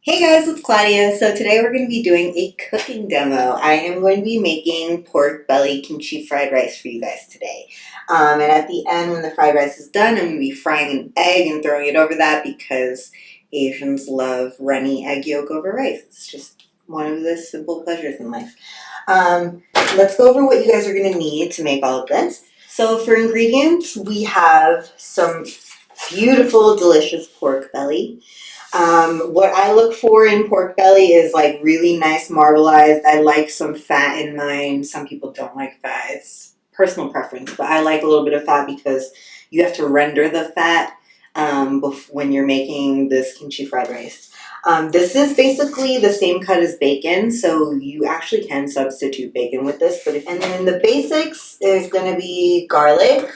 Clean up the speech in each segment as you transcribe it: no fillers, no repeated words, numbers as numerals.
Hey guys, it's Claudia. So today we're going to be doing a cooking demo. I am going to be making pork belly kimchi fried rice for you guys today. And at the end, when the fried rice is done, I'm going to be frying an egg and throwing it over that because Asians love runny egg yolk over rice. It's just one of the simple pleasures in life. Um, let's go over what you guys are going to need to make all of this. So for ingredients, we have some beautiful, delicious pork belly. What I look for in pork belly is like really nice marbleized. I like some fat in mine. Some people don't like fat. It's personal preference, but I like a little bit of fat because you have to render the fat when you're making this kimchi fried rice. This is basically the same cut as bacon, so you actually can substitute bacon with this. And then the basics is going to be garlic.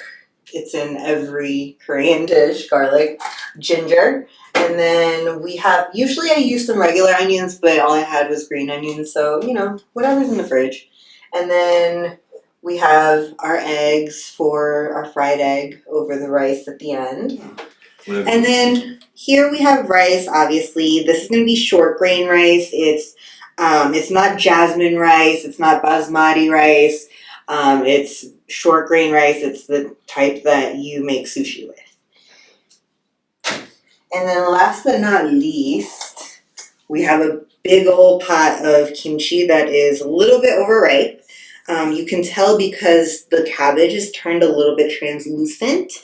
It's in every Korean dish, garlic, ginger. And then we have, usually I use some regular onions, but all I had was green onions. So, whatever's in the fridge. And then we have our eggs for our fried egg over the rice at the end. And then here we have rice, obviously. This is going to be short grain rice. It's not jasmine rice. It's not basmati rice. It's short grain rice. It's the type that you make sushi with. And then last but not least, we have a big old pot of kimchi that is a little bit overripe. You can tell because the cabbage is turned a little bit translucent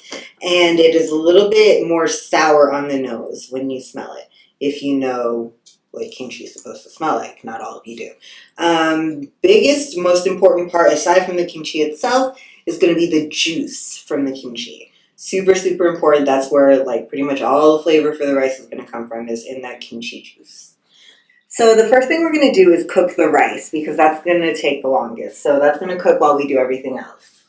and it is a little bit more sour on the nose when you smell it. If you know what kimchi is supposed to smell like, not all of you do. Biggest, most important part, aside from the kimchi itself, is going to be the juice from the kimchi. Super, super important. That's where pretty much all the flavor for the rice is going to come from, is in that kimchi juice. So the first thing we're going to do is cook the rice because that's going to take the longest. So that's going to cook while we do everything else.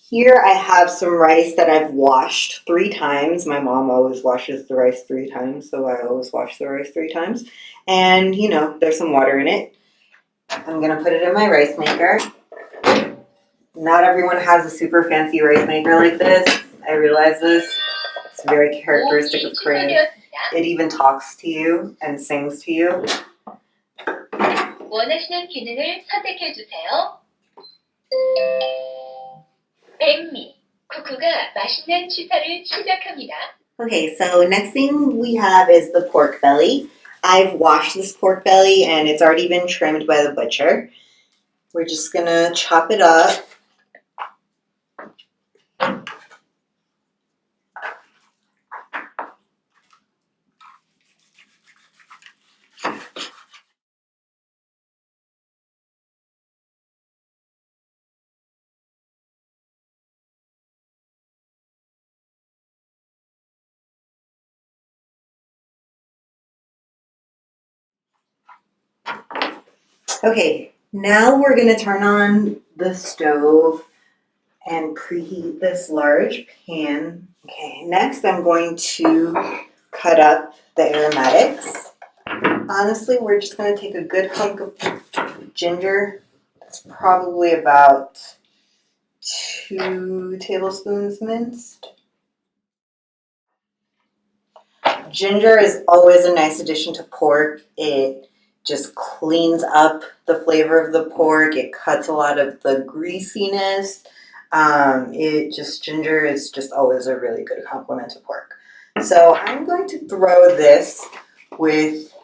Here I have some rice that I've washed 3 times. My mom always washes the rice 3 times, so I always wash the rice 3 times. And, there's some water in it. I'm going to put it in my rice maker. Not everyone has a super fancy rice maker like this. I realize this. It's very characteristic of Korean. It even talks to you and sings to you. 원하시는 기능을 선택해 주세요. 백미, 쿠쿠가 맛있는 취사를 시작합니다. Okay, so next thing we have is the pork belly. I've washed this pork belly and it's already been trimmed by the butcher. We're just gonna chop it up. Okay, now we're gonna turn on the stove and preheat this large pan. Okay, next I'm going to cut up the aromatics. Honestly, we're just going to take a good hunk of ginger. It's probably about 2 tablespoons minced. Ginger is always a nice addition to pork. It just cleans up the flavor of the pork. It cuts a lot of the greasiness. Ginger is just always a really good complement to pork. So I'm going to throw this with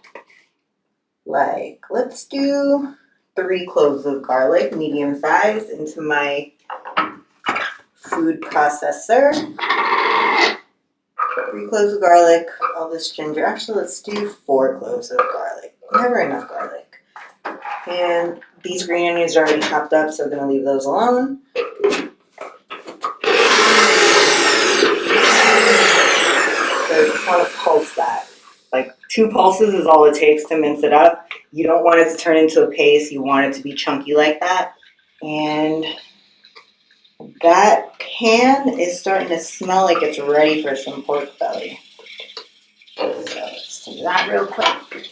let's do 3 cloves of garlic, medium size, into my food processor. 3 cloves of garlic, all this ginger. Actually, let's do 4 cloves of garlic. Never enough garlic. And these green onions are already chopped up, so we're going to leave those alone. So I just want to pulse that. 2 pulses is all it takes to mince it up. You don't want it to turn into a paste. You want it to be chunky like that. And that pan is starting to smell like it's ready for some pork belly. So let's do that real quick.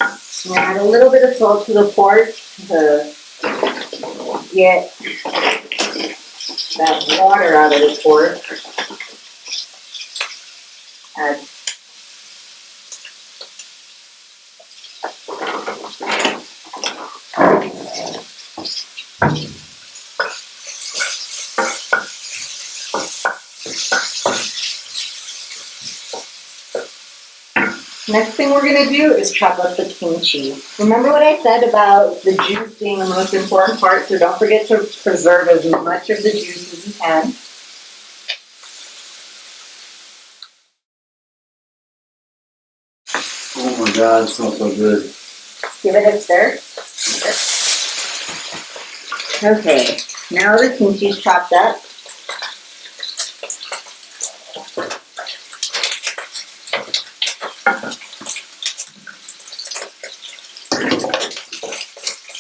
I'm gonna add a little bit of salt to the pork to get that water out of the pork. Add Next thing we're going to do is chop up the kimchi. Remember what I said about the juice being the most important part, so don't forget to preserve as much of the juice as you can. Oh my God, it smells so good. Give it a stir. Okay, now the kimchi's chopped up.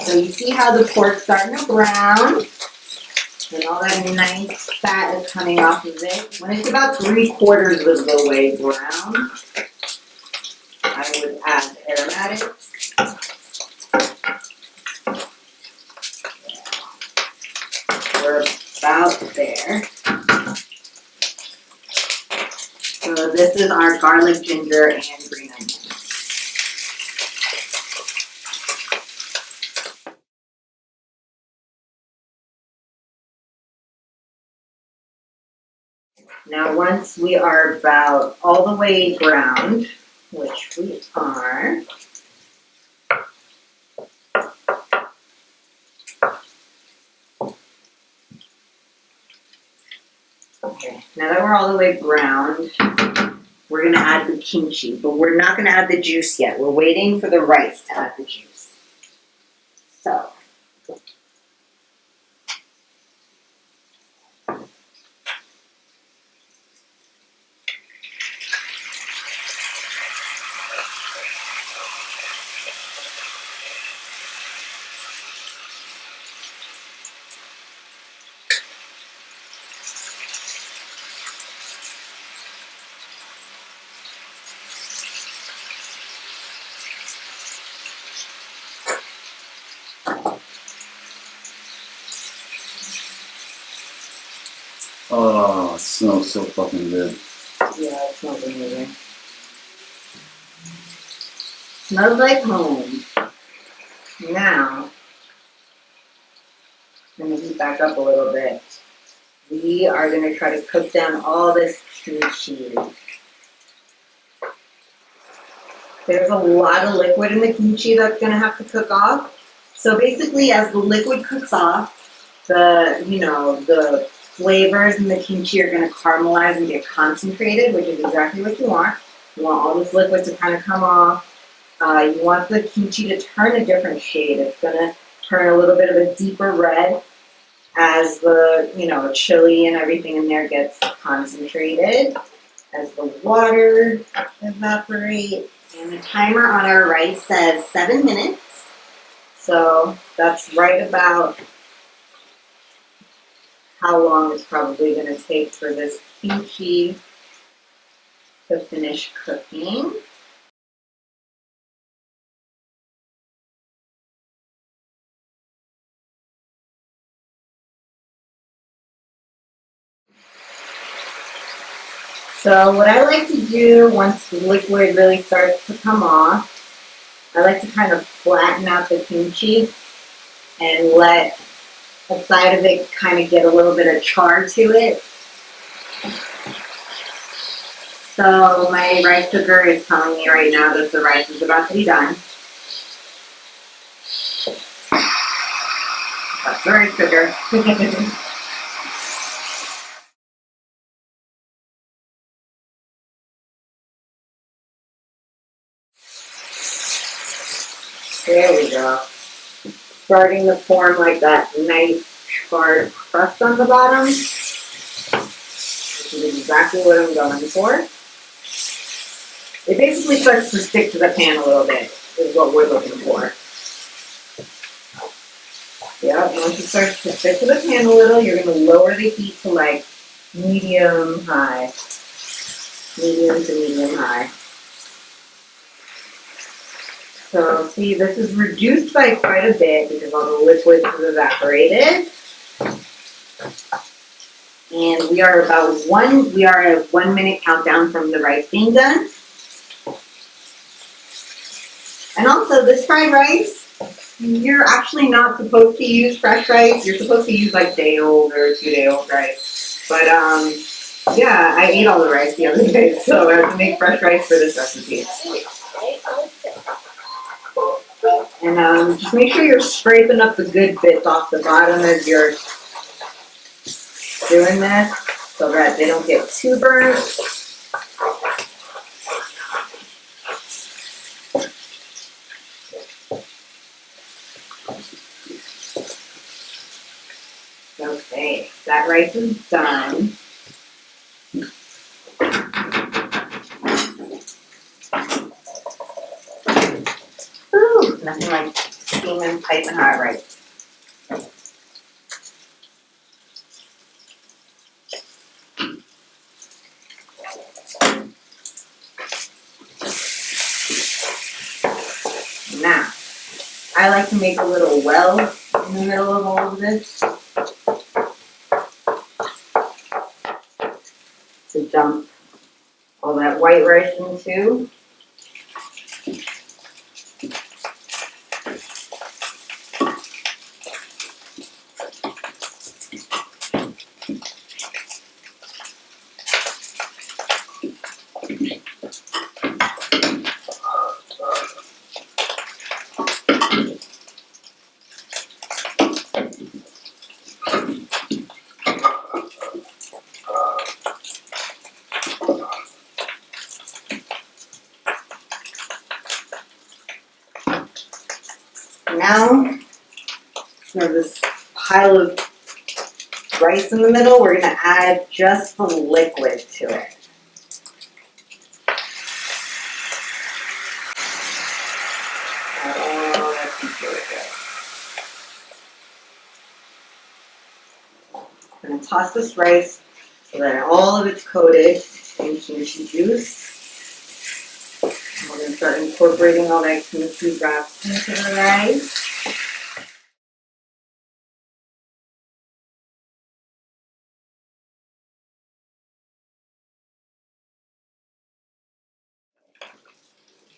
So you see how the pork's starting to brown, and all that nice fat is coming off of it. When it's about 3/4 of the way brown, I would add aromatics. We're about there. So this is our garlic, ginger, and green onion. Now once we are about all the way browned, which we are, okay, now that we're all the way browned, we're gonna add the kimchi, but we're not gonna add the juice yet. We're waiting for the rice to add the juice. So, Oh, it smells so fucking good. yeah, it smells amazing. Smells like home. Now, let me heat back up a little bit. We are gonna try to cook down all this kimchi. There's a lot of liquid in the kimchi that's gonna have to cook off. So basically, as the liquid cooks off, the flavors in the kimchi are gonna caramelize and get concentrated, which is exactly what you want. You want all this liquid to kind of come off. You want the kimchi to turn a different shade. It's gonna turn a little bit of a deeper red as the, chili and everything in there gets concentrated, as the water evaporates. And the timer on our rice says 7 minutes. So that's right about how long it's probably going to take for this kimchi to finish cooking. So what I like to do once the liquid really starts to come off, I like to kind of flatten out the kimchi and let the side of it kind of get a little bit of char to it. So my rice cooker is telling me right now that the rice is about to be done. That's the rice cooker. There we go. Starting to form like that nice charred crust on the bottom, which is exactly what I'm going for. It basically starts to stick to the pan a little bit, is what we're looking for. Yeah, once it starts to stick to the pan a little, you're going to lower the heat to like medium high. Medium to medium high. So see, this is reduced by quite a bit because all the liquid has evaporated. And we are at a 1 minute countdown from the rice being done. And also this fried rice, you're actually not supposed to use fresh rice. You're supposed to use like day-old or 2-day-old rice. But yeah, I ate all the rice the other day, so I have to make fresh rice for this recipe. And just make sure you're scraping up the good bits off the bottom as you're doing this so that they don't get too burnt. Okay, that rice is done. Ooh, nothing like steaming, piping hot rice. Now, I like to make a little well in the middle of all of this to dump all that white rice into. Now, there's this pile of rice in the middle. We're gonna add just the liquid to it. Oh, that's really good. I'm gonna toss this rice so that all of it's coated in kimchi juice. And we're gonna start incorporating all that kimchi drops into the rice.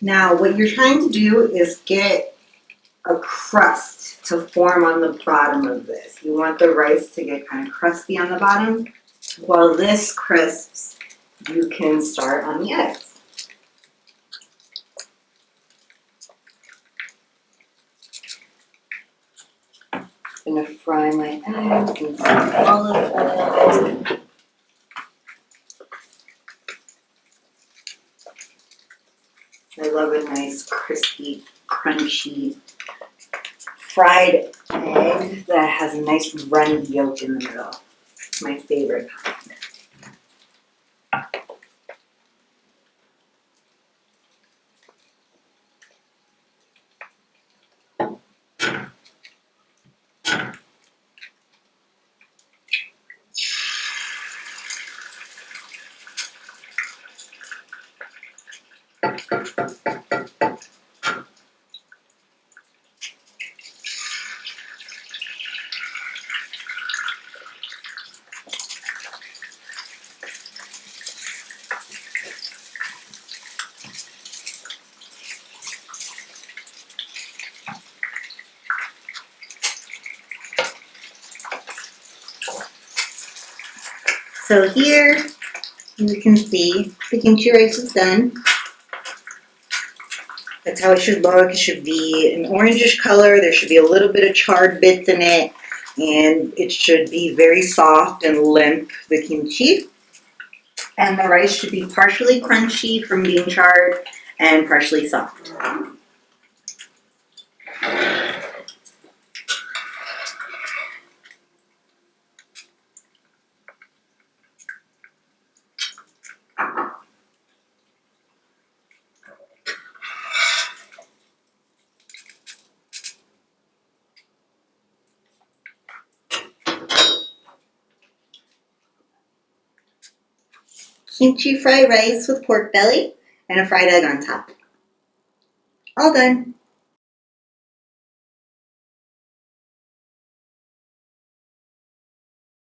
Now, what you're trying to do is get a crust to form on the bottom of this. You want the rice to get kind of crusty on the bottom. While this crisps, you can start on the eggs. I'm gonna fry my eggs in some olive oil. I love a nice, crispy, crunchy, fried egg that has a nice runny yolk in the middle. It's my favorite kind. So here you can see the kimchi rice is done. That's how it should look. It should be an orangish color. There should be a little bit of charred bits in it. And it should be very soft and limp, the kimchi. And the rice should be partially crunchy from being charred and partially soft. Kimchi fried rice with pork belly and a fried egg on top. All done.